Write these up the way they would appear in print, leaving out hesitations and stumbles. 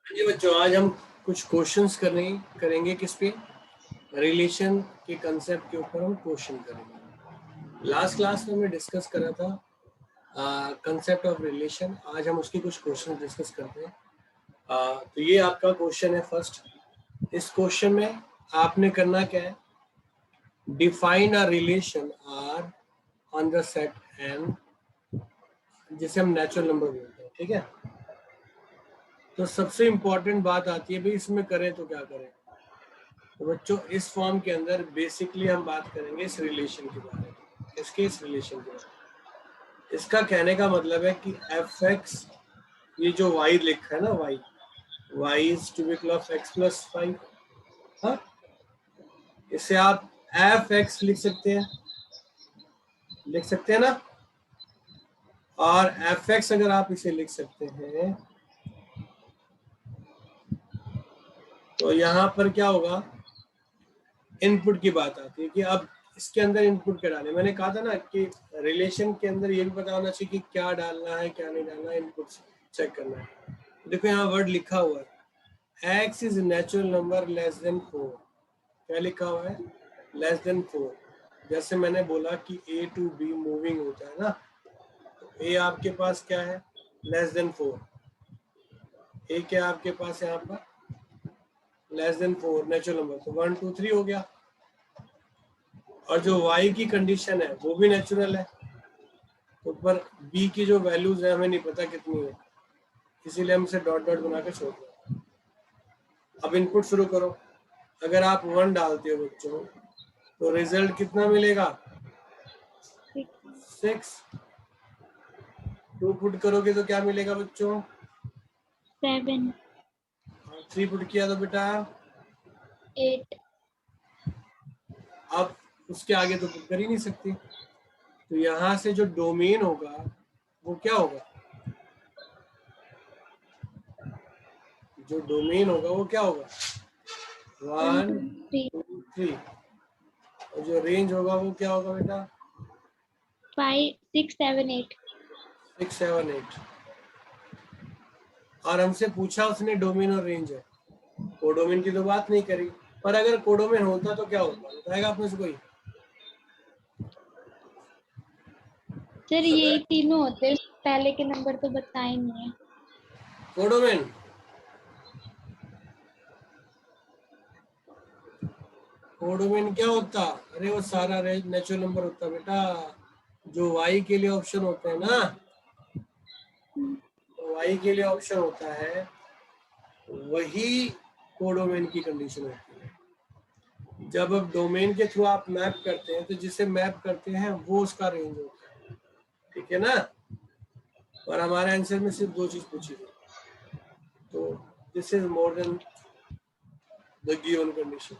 जी बच्चों, आज हम कुछ क्वेश्चंस करेंगे किस पे? रिलेशन के कंसेप्ट के ऊपर हम क्वेश्चन करेंगे। लास्ट क्लास में हमने डिस्कस करा था कंसेप्ट ऑफ रिलेशन। आज हम उसके कुछ क्वेश्चन डिस्कस करते हैं। तो ये आपका क्वेश्चन है फर्स्ट। इस क्वेश्चन में आपने करना क्या है? Define a relation R on the set N, जिसे हम नेचुरल नंबर बोलते हैं। ठीक है, तो सबसे इंपॉर्टेंट बात आती है भाई इसमें करें तो क्या करें। तो बच्चों, इस फॉर्म के अंदर बेसिकली हम बात करेंगे इस रिलेशन के बारे में। इसके इस रिलेशन के बारे में इसका कहने का मतलब है कि एफ एक्स, ये जो वाई लिखा है ना, y is cubic of x plus 5, हाँ, इसे आप एफ एक्स लिख सकते हैं ना। और एफ एक्स अगर आप इसे लिख सकते हैं तो यहाँ पर क्या होगा, इनपुट की बात आती है कि अब इसके अंदर इनपुट क्या डालें। मैंने कहा था ना कि रिलेशन के अंदर ये भी पता होना चाहिए कि क्या डालना है क्या नहीं डालना है, इनपुट चेक करना है। देखो यहाँ वर्ड लिखा हुआ है, x is natural number less than 4। क्या लिखा हुआ है? Less than 4। जैसे मैंने बोला कि a टू b मूविंग होता है ना, तो a आपके पास क्या है? Less than 4। a क्या आपके पास है यहाँ पर? लेस देन 4 नेचुरल नंबर, तो 1 2 3 हो गया। और जो y की कंडीशन है वो भी नेचुरल है, तो पर b की जो वैल्यूज है हमें नहीं पता कितनी है, इसीलिए हम इसे डॉट डॉट बना के छोड़ दें। अब इनपुट शुरू करो। अगर आप 1 डालते हो बच्चों तो रिजल्ट कितना मिलेगा? 6। 2 पुट करोगे तो क्या मिलेगा बच्चों? 7। 3 पुट किया तो बेटा 8। अब उसके आगे तो पुट कर ही नहीं सकती, तो यहाँ से जो डोमेन होगा वो क्या होगा? जो डोमेन होगा वो क्या होगा? 1 1 2 3 2 3। और जो रेंज होगा वो क्या होगा बेटा? 5 6 7 8। 6 7 8। और हमसे पूछा उसने डोमेन और रेंज है, कोडोमेन की तो बात नहीं करी। पर अगर कोडोमेन होता तो क्या होता, बताएगा आप में से कोई? सर अगर यही तीनों होते हैं, पहले के नंबर तो बताए नहीं है। कोडोमेन कोडोमेन क्या होता? अरे वो सारा नेचुरल नंबर होता बेटा। जो वाई के लिए ऑप्शन होते हैं ना, तो वाई के लिए ऑप्शन होता है वही कोडोमेन की कंडीशन होती है। जब अब डोमेन के थ्रू आप मैप करते हैं तो जिसे मैप करते हैं वो उसका रेंज होता है, ठीक है ना। और हमारे आंसर में सिर्फ 2 चीज पूछी थी, तो this is more than the given condition.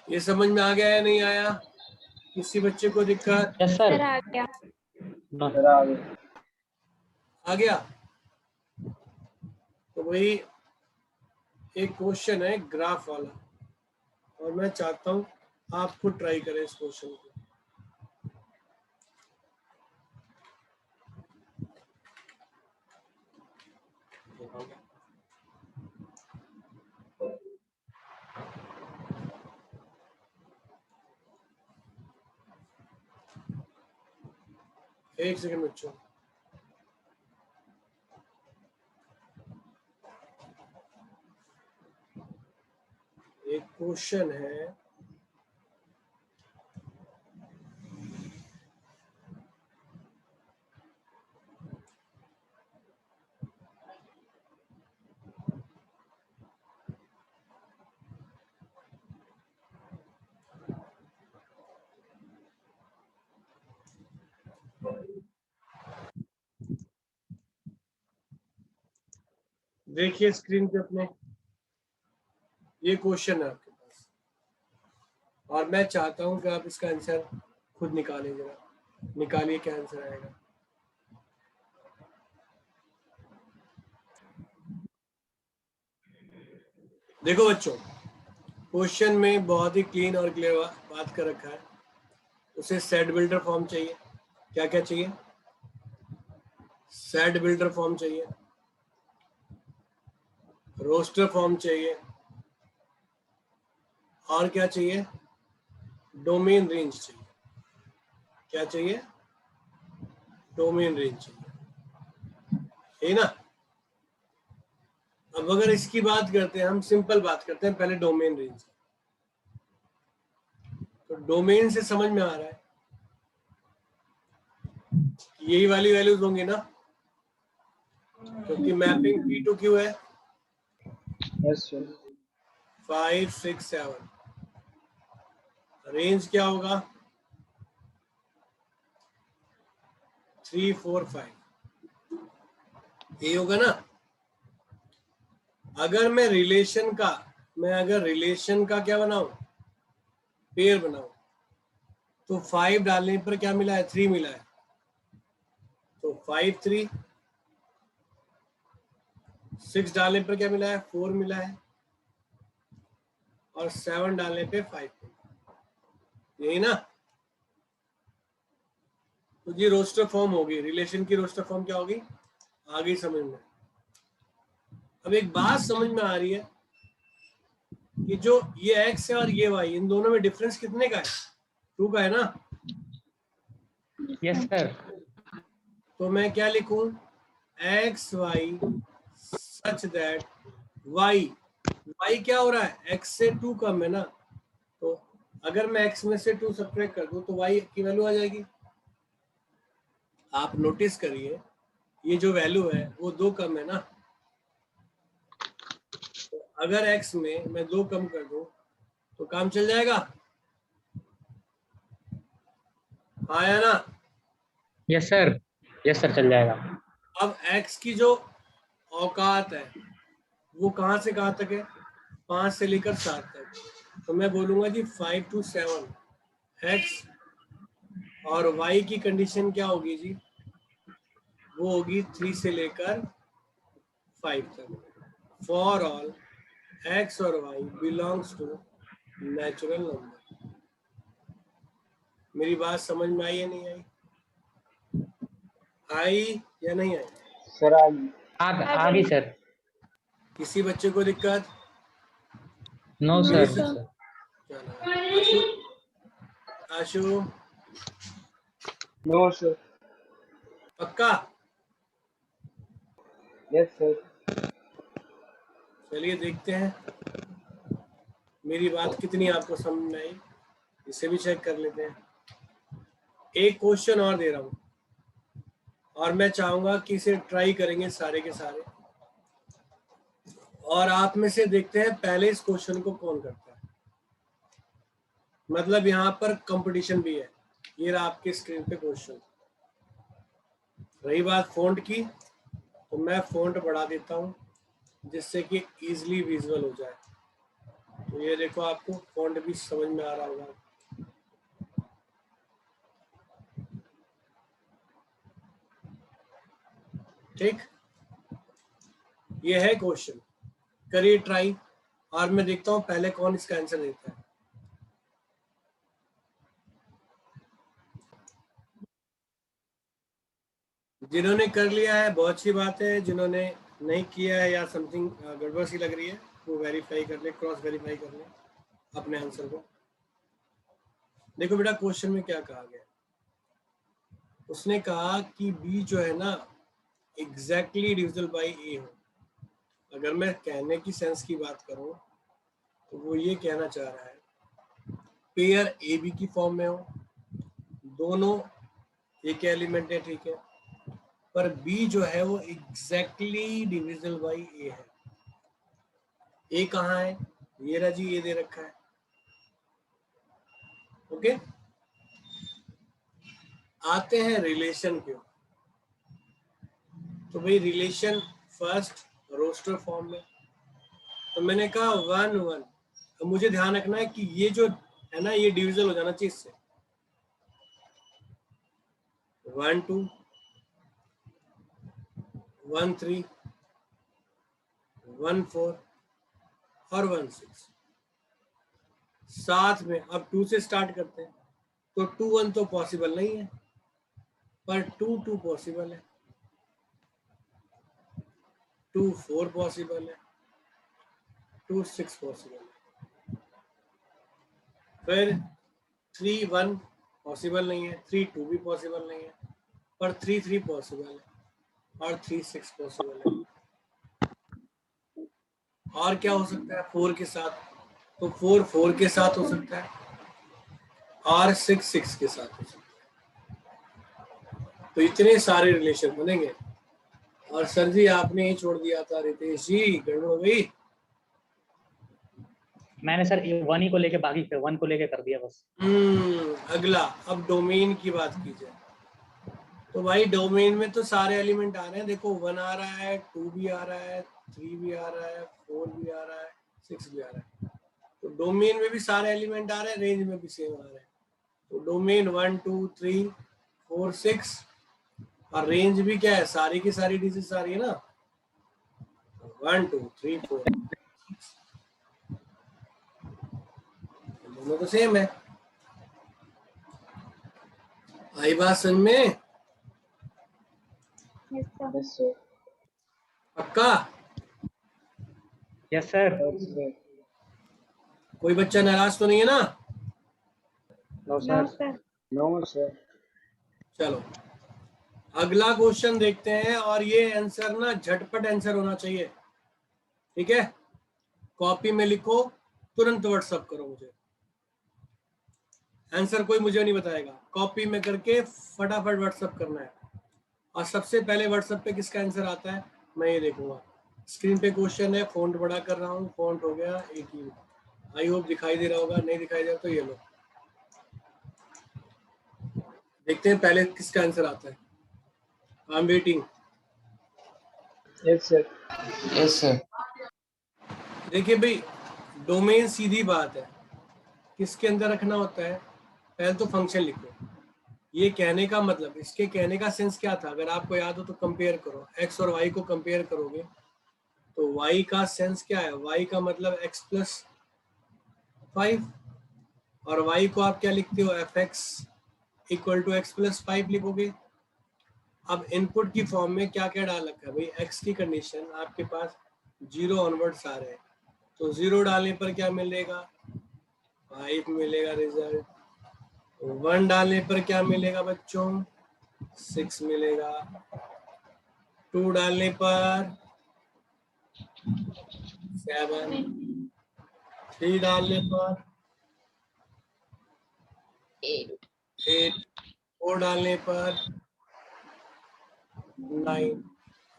ये समझ में आ गया या नहीं आया? किसी बच्चे को दिक्कत? Yes sir. सर आ गया। आ गया। तो वही एक क्वेश्चन है ग्राफ वाला, और मैं चाहता हूं आप खुद ट्राई करें इस क्वेश्चन को। एक सेकंड बच्चों। एक क्वेश्चन है, देखिए स्क्रीन पे अपने, ये क्वेश्चन है आपके पास, और मैं चाहता हूं कि आप इसका आंसर खुद निकालें। जरा निकालिए क्या आंसर आएगा। देखो बच्चों, क्वेश्चन में बहुत ही क्लीन और क्लियर बात कर रखा है। उसे सेट बिल्डर फॉर्म चाहिए। क्या क्या चाहिए? सेट बिल्डर फॉर्म चाहिए। रोस्टर फॉर्म चाहिए, और क्या चाहिए, डोमेन रेंज चाहिए। क्या चाहिए, डोमेन रेंज चाहिए, है ना। अब अगर इसकी बात करते हैं, हम सिंपल बात करते हैं पहले डोमेन रेंज। तो डोमेन से समझ में आ रहा है यही वाली वैल्यूज होंगी ना, क्योंकि मैपिंग P to Q है। Yes sir. 5 6 7। रेंज क्या होगा, 3 4 5, ये होगा ना। अगर मैं रिलेशन का क्या बनाऊं, पेयर बनाऊं, तो 5 डालने पर क्या मिला है, 3 मिला है। तो 5 3, 6 डालने पर क्या मिला है, 4 मिला है, और 7 डालने पे 5, यही ना। तो ये रोस्टर फॉर्म होगी, रिलेशन की रोस्टर फॉर्म क्या होगी, आगे समझ में। अब एक बात समझ में आ रही है कि जो ये x है और ये y, इन दोनों में डिफरेंस कितने का है, 2 का है ना। Yes sir. तो मैं क्या लिखूं, x y such that y क्या हो रहा है, x से 2 कम है ना। तो अगर मैं x में से 2 सब्ट्रैक्ट कर दूं तो y की वैल्यू आ जाएगी। आप नोटिस करिए ये जो वैल्यू है वो 2 कम है ना। तो अगर x में मैं 2 कम कर दूं तो काम चल जाएगा, आया ना। Yes sir. यस सर, चल जाएगा। अब x की जो औकात है वो कहाँ से कहाँ तक है, 5 से लेकर 7 तक। तो मैं बोलूंगा जी 5 to 7 x, और y की कंडीशन क्या होगी जी, वो होगी 3 से लेकर 5 तक। फॉर ऑल x और y belongs to natural number. मेरी बात समझ में आई या नहीं आई, आई या नहीं आई? सर आगे। आगे सर। किसी बच्चे को दिक्कत? नो मेरे सर। से चलो, आशु नो सर। पक्का? Yes sir. चलिए देखते हैं मेरी बात कितनी आपको समझ में आई, इसे भी चेक कर लेते हैं। एक क्वेश्चन और दे रहा हूं और मैं चाहूंगा कि इसे ट्राई करेंगे सारे के सारे, और आप में से देखते हैं पहले इस क्वेश्चन को कौन करता है। मतलब यहाँ पर कंपटीशन भी है। ये रहा आपके स्क्रीन पे क्वेश्चन। रही बात फ़ॉन्ट की, तो मैं फ़ॉन्ट बढ़ा देता हूँ जिससे कि इजीली विजुअल हो जाए। तो ये देखो, आपको फ़ॉन्ट भी समझ में आ रहा होगा। ठीक, ये है क्वेश्चन, करिए ट्राई, और मैं देखता हूँ पहले कौन इसका आंसर देता है। जिन्होंने कर लिया है बहुत अच्छी बात है, जिन्होंने नहीं किया है या समथिंग गड़बड़ सी लग रही है वो वेरीफाई कर ले, क्रॉस वेरीफाई कर ले अपने आंसर को। देखो बेटा, क्वेश्चन में क्या कहा गया, उसने कहा कि बी जो है ना एग्जैक्टली डिविजिबल बाय ए हो। अगर मैं कहने की सेंस की बात करूं तो वो ये कहना चाह रहा है पेयर ए बी की फॉर्म में हो, दोनों एक एलिमेंट है, ठीक है, पर बी जो है वो एग्जैक्टली डिविजिबल बाय ए है। ए कहाँ है, ये रहा जी, ये दे रखा है। ओके, आते हैं रिलेशन के। तो भाई रिलेशन फर्स्ट रोस्टर फॉर्म में, तो मैंने कहा 1 1। अब मुझे ध्यान रखना है कि ये जो है ना ये डिविजल हो जाना चाहिए इससे। 1 2 1 3 1 4 और 1 6। साथ में अब 2 से स्टार्ट करते हैं, तो 2 1 तो पॉसिबल नहीं है, पर 2 2 पॉसिबल है, 2 4 पॉसिबल है, 2 6 पॉसिबल है। फिर 3 1 पॉसिबल नहीं है, 3 2 भी पॉसिबल नहीं है, पर 3 3 पॉसिबल है और 3 6 पॉसिबल है। और क्या हो सकता है 4 के साथ? तो 4 4 के साथ हो सकता है और 6 6 के साथ हो सकता है। तो इतने सारे रिलेशन बनेंगे। और सर जी आपने ही छोड़ दिया था रितेश जी, गड़बड़ हो गई। मैंने सर 1 ही को लेके बाकी 1 को लेके कर दिया बस। अगला अब डोमेन की बात की जाए तो भाई डोमेन में तो सारे एलिमेंट आ रहे हैं। देखो 1 आ रहा है, 2 भी आ रहा है, 3 भी आ रहा है, 4 भी आ रहा है, 6 भी आ रहा है। तो डोमेन में भी सारे एलिमेंट आ रहे हैं, रेंज में भी सेम आ रहे हैं। तो डोमेन 1 2 3 4 6 और रेंज भी क्या है, सारी की सारी डिजिट्स आ रही है ना, 1 2 3 4 दोनों तो सेम है। आई बात समझ में? Yes, sir. Yes, sir. पक्का? Yes sir. Yes, sir. कोई बच्चा नाराज तो नहीं है ना? No, No, sir. sir. No, sir. चलो अगला क्वेश्चन देखते हैं और ये आंसर ना झटपट आंसर होना चाहिए, ठीक है? कॉपी में लिखो, तुरंत व्हाट्सएप करो मुझे। आंसर कोई मुझे नहीं बताएगा, कॉपी में करके फटाफट व्हाट्सएप करना है। और सबसे पहले व्हाट्सएप पे किसका आंसर आता है मैं ये देखूंगा। स्क्रीन पे क्वेश्चन है, फॉन्ट बड़ा कर रहा हूँ, फॉन्ट हो गया 18। आई होप दिखाई दे रहा होगा, नहीं दिखाई दे रहा तो ये लो, देखते हैं पहले किसका आंसर आता है। I am waiting. Yes, sir. Yes sir. देखिए भाई डोमेन सीधी बात है, किसके अंदर रखना होता है? पहले तो फंक्शन लिखो। ये कहने का मतलब, इसके कहने का सेंस क्या था अगर आपको याद हो तो कंपेयर करो। एक्स और वाई को कंपेयर करोगे तो वाई का सेंस क्या है? वाई का मतलब एक्स प्लस 5 और वाई को आप क्या लिखते हो? F x equal to x plus 5 लिखोगे। अब इनपुट की फॉर्म में क्या क्या डाल रखा है भाई? एक्स की कंडीशन आपके पास 0 ऑनवर्ड्स आ रहे हैं, तो 0 डालने पर क्या मिलेगा? 5 मिलेगा रिजल्ट। 1 डालने पर क्या मिलेगा बच्चों? 6 मिलेगा। 2 डालने पर 7, 3 डालने पर 8, 4 डालने पर 9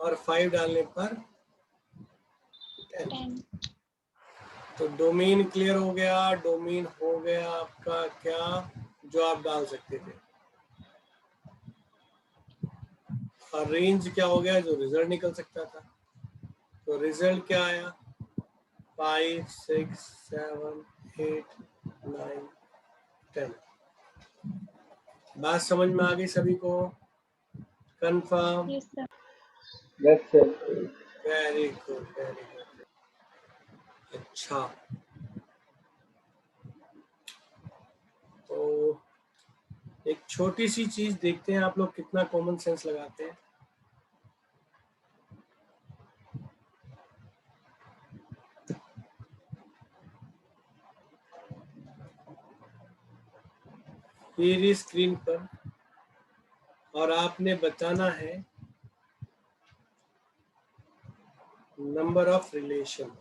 और 5 डालने पर 10। 10. तो डोमेन क्लियर हो गया। डोमेन हो गया आपका क्या, जो आप डाल सकते थे। और रेंज क्या हो गया, जो रिजल्ट निकल सकता था। तो रिजल्ट क्या आया? 5 6 7 8 9 10। बात समझ में आ गई सभी को? Confirm? Yes, sir. Yes, sir. Very good very good. अच्छा तो एक छोटी सी चीज देखते हैं आप लोग कितना कॉमन सेंस लगाते हैं। मेरी स्क्रीन पर और आपने बताना है नंबर ऑफ रिलेशन।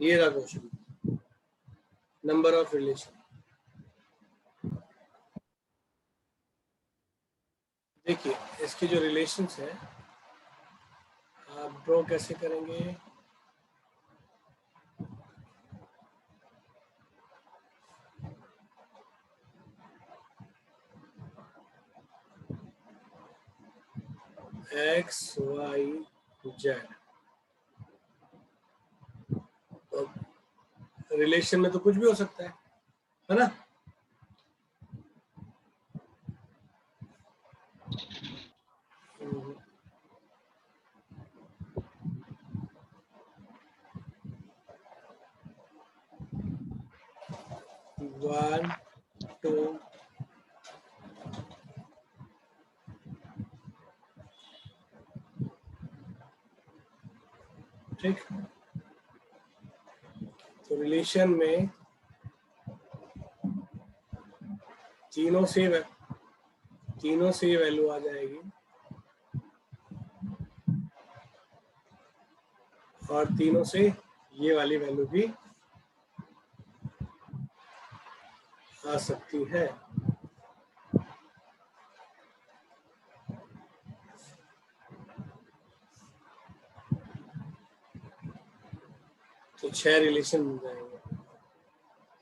ये रहा क्वेश्चन, नंबर ऑफ रिलेशन। देखिए इसकी जो रिलेशंस है आप ड्रॉ कैसे करेंगे? X y z. तो रिलेशन में तो कुछ भी हो सकता है ना? 1 2 ठीक। तो रिलेशन में तीनों से वैल्यू आ जाएगी और तीनों से ये वाली वैल्यू भी आ सकती है। तो 6 रिलेशन मिल जाएंगे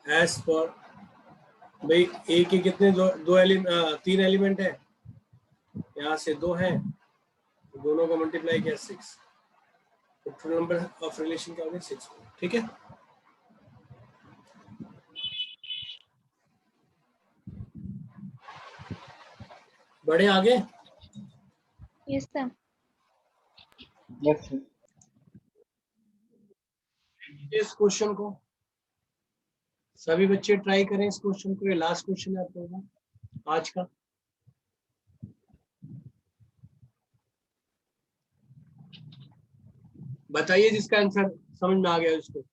एज पर भाई ए के कितने तीन एलिमेंट है, यहाँ से 2 है, दोनों को मल्टीप्लाई किया 6, टोटल नंबर ऑफ रिलेशन क्या हो गया 6। ठीक है, बढ़े आगे। Yes sir. Yes, sir. इस क्वेश्चन को सभी बच्चे ट्राई करें, इस क्वेश्चन को। ये लास्ट क्वेश्चन है आप लोगों का आज का। बताइए जिसका आंसर समझ में आ गया उसको।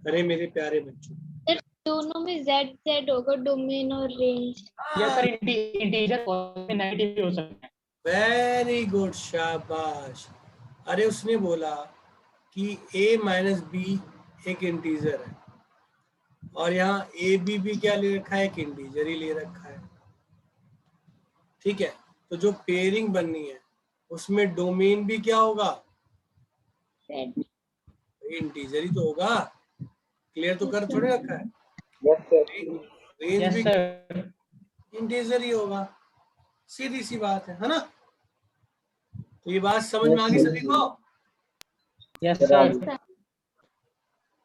अरे मेरे प्यारे बच्चों, सर दोनों में जेड जेड होगा, डोमेन और range. Yes sir, integer negative भी हो सकता है। वेरी गुड, शाबाश। अरे उसने बोला कि a माइनस बी एक इंटीजर है और यहाँ ए बी भी क्या ले रखा है, एक इंटीजर ही ले रखा है। ठीक है, तो जो पेयरिंग बननी है उसमें डोमेन भी क्या होगा, जेड। इंटीजर ही तो होगा। क्लियर तो कर थोड़े रखा है। Yes, sir. रेंज यस भी सर। इंटीजर ही होगा, सीधी सी बात है ना। तो ये बात समझ में आ गई Yes, सभी को? यस बराबर। सर।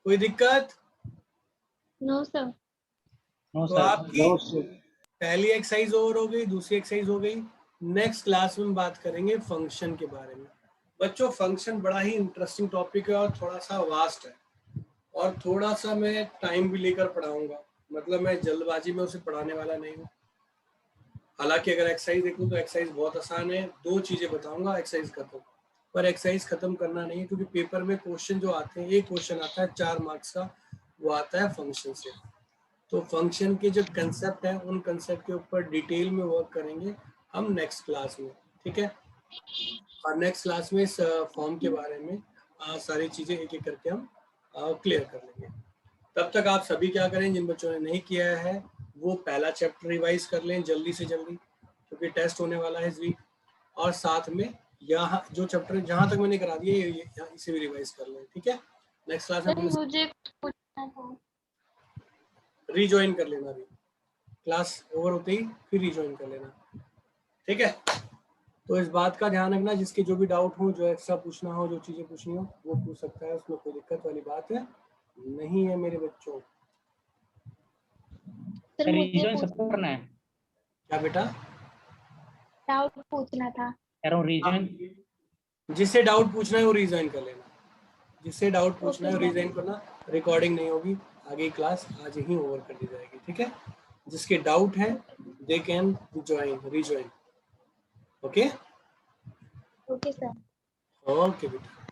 कोई दिक्कत? No sir. नो तो सर। आपकी No, sir. पहली एक्सरसाइज ओवर हो गई, दूसरी एक्सरसाइज हो गई। नेक्स्ट क्लास में बात करेंगे फंक्शन के बारे में। बच्चों फंक्शन बड़ा ही इंटरेस्टिंग टॉपिक है और थोड़ा सा वास्ट है और थोड़ा सा मैं टाइम भी लेकर पढ़ाऊंगा। मतलब मैं जल्दबाजी में उसे पढ़ाने वाला नहीं हूँ। हालांकि अगर एक्सरसाइज देखूं तो एक्सरसाइज बहुत आसान है, 2 चीजें बताऊंगा, एक्सरसाइज खत्म। पर एक्सरसाइज खत्म करना नहीं है क्योंकि पेपर में क्वेश्चन जो आते हैं, एक क्वेश्चन आता है 4 मार्क्स का, वो आता है फंक्शन से। तो फंक्शन के जो कंसेप्ट है उन कंसेप्ट के ऊपर डिटेल में वर्क करेंगे हम नेक्स्ट क्लास में। ठीक है, और नेक्स्ट क्लास में इस फॉर्म के बारे में सारी चीजें एक एक करके हम क्लियर कर लेंगे। तब तक आप सभी क्या करें, जिन बच्चों ने नहीं किया है वो पहला चैप्टर रिवाइज कर लें जल्दी से जल्दी, क्योंकि टेस्ट होने वाला है इस वीक। और साथ में यहाँ जो चैप्टर जहाँ तक मैंने करा दिए इसे भी रिवाइज कर लें। ठीक है, नेक्स्ट क्लास में मुझे पूछना था। रीजॉइन कर लेना, अभी क्लास ओवर होते ही फिर रीजॉइन कर लेना। ठीक है, तो इस बात का ध्यान रखना, जिसके जो भी डाउट हो, जो एक्स्ट्रा पूछना हो, जो चीजें पूछनी हो वो पूछ सकता है, उसमें कोई दिक्कत वाली बात है नहीं है मेरे बच्चों। सर मुझे रीजन सबको करना है। क्या बेटा? डाउट पूछना था। कह रहा हूँ रीजन। जिससे डाउट पूछना है वो रीजॉइन कर लेना, जिससे डाउट पूछना है Okay, रीजॉइन करना। रिकॉर्डिंग नहीं होगी, आगे क्लास आज ही ओवर कर दी जाएगी। ठीक है, जिसके डाउट है they can rejoin. Okay okay sir. Okay बेटा।